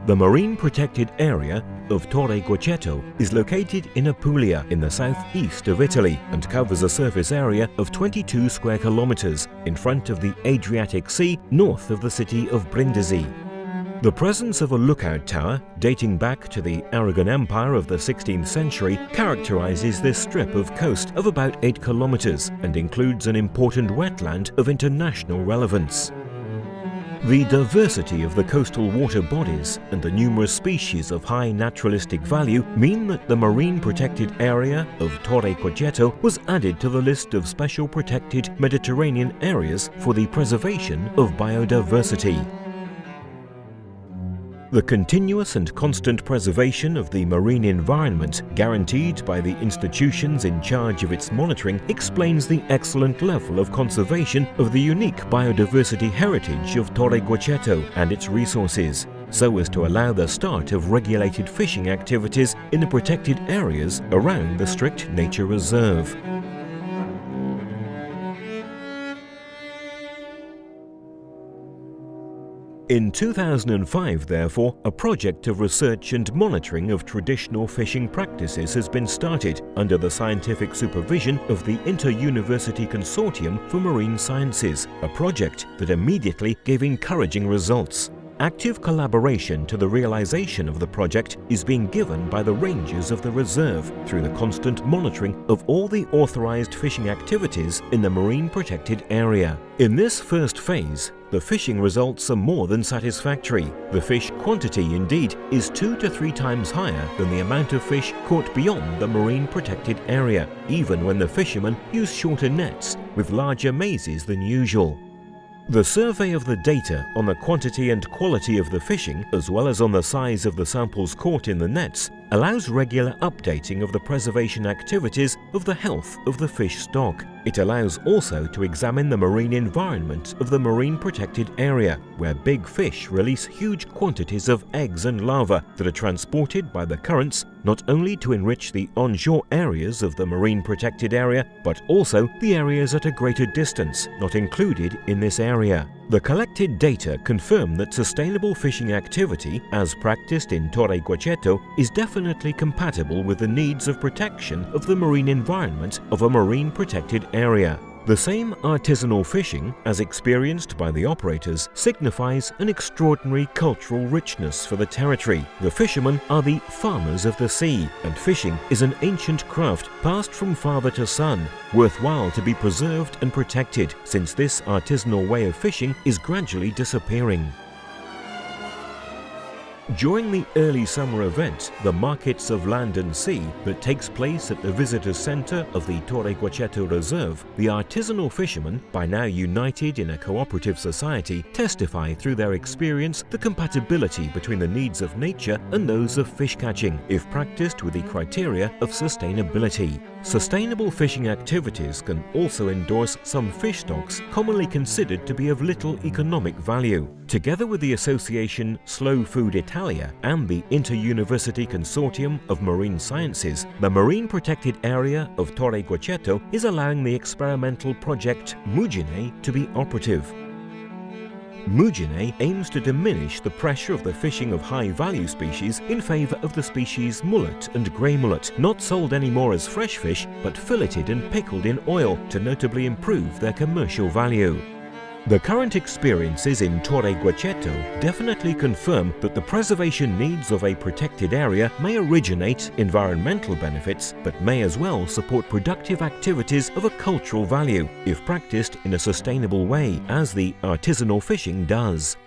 The marine protected area of Torre Guaceto is located in Apulia in the southeast of Italy and covers a surface area of 22 square kilometers in front of the Adriatic Sea north of the city of Brindisi. The presence of a lookout tower dating back to the Aragon Empire of the 16th century characterizes this strip of coast of about 8 kilometers and includes an important wetland of international relevance. The diversity of the coastal water bodies and the numerous species of high naturalistic value mean that the marine protected area of Torre Guaceto was added to the list of special protected Mediterranean areas for the preservation of biodiversity. The continuous and constant preservation of the marine environment guaranteed by the institutions in charge of its monitoring explains the excellent level of conservation of the unique biodiversity heritage of Torre Guaceto and its resources, so as to allow the start of regulated fishing activities in the protected areas around the strict nature reserve. In 2005, therefore, a project of research and monitoring of traditional fishing practices has been started under the scientific supervision of the Inter-University Consortium for Marine Sciences, a project that immediately gave encouraging results. Active collaboration to the realization of the project is being given by the rangers of the reserve through the constant monitoring of all the authorized fishing activities in the marine protected area. In this first phase, the fishing results are more than satisfactory. The fish quantity, indeed, is 2 to 3 times higher than the amount of fish caught beyond the marine protected area, even when the fishermen use shorter nets with larger mazes than usual. The survey of the data on the quantity and quality of the fishing, as well as on the size of the samples caught in the nets, allows regular updating of the preservation activities of the health of the fish stock. It allows also to examine the marine environment of the marine protected area, where big fish release huge quantities of eggs and larvae that are transported by the currents not only to enrich the onshore areas of the marine protected area, but also the areas at a greater distance, not included in this area. The collected data confirm that sustainable fishing activity, as practiced in Torre Guaceto, is definitely compatible with the needs of protection of the marine environment of a marine protected area. The same artisanal fishing, as experienced by the operators, signifies an extraordinary cultural richness for the territory. The fishermen are the farmers of the sea, and fishing is an ancient craft passed from father to son, worthwhile to be preserved and protected, since this artisanal way of fishing is gradually disappearing. During the early summer event, the Markets of Land and Sea, that takes place at the Visitor Centre of the Torre Guaceto Reserve, the artisanal fishermen, by now united in a cooperative society, testify through their experience the compatibility between the needs of nature and those of fish catching, if practiced with the criteria of sustainability. Sustainable fishing activities can also endorse some fish stocks commonly considered to be of little economic value. Together with the association Slow Food Italia and the Inter-University Consortium of Marine Sciences, the marine protected area of Torre Guaceto is allowing the experimental project Mugine to be operative. Mugine aims to diminish the pressure of the fishing of high-value species in favour of the species mullet and grey mullet, not sold anymore as fresh fish but filleted and pickled in oil to notably improve their commercial value. The current experiences in Torre Guaceto definitely confirm that the preservation needs of a protected area may originate environmental benefits, but may as well support productive activities of a cultural value, if practiced in a sustainable way, as the artisanal fishing does.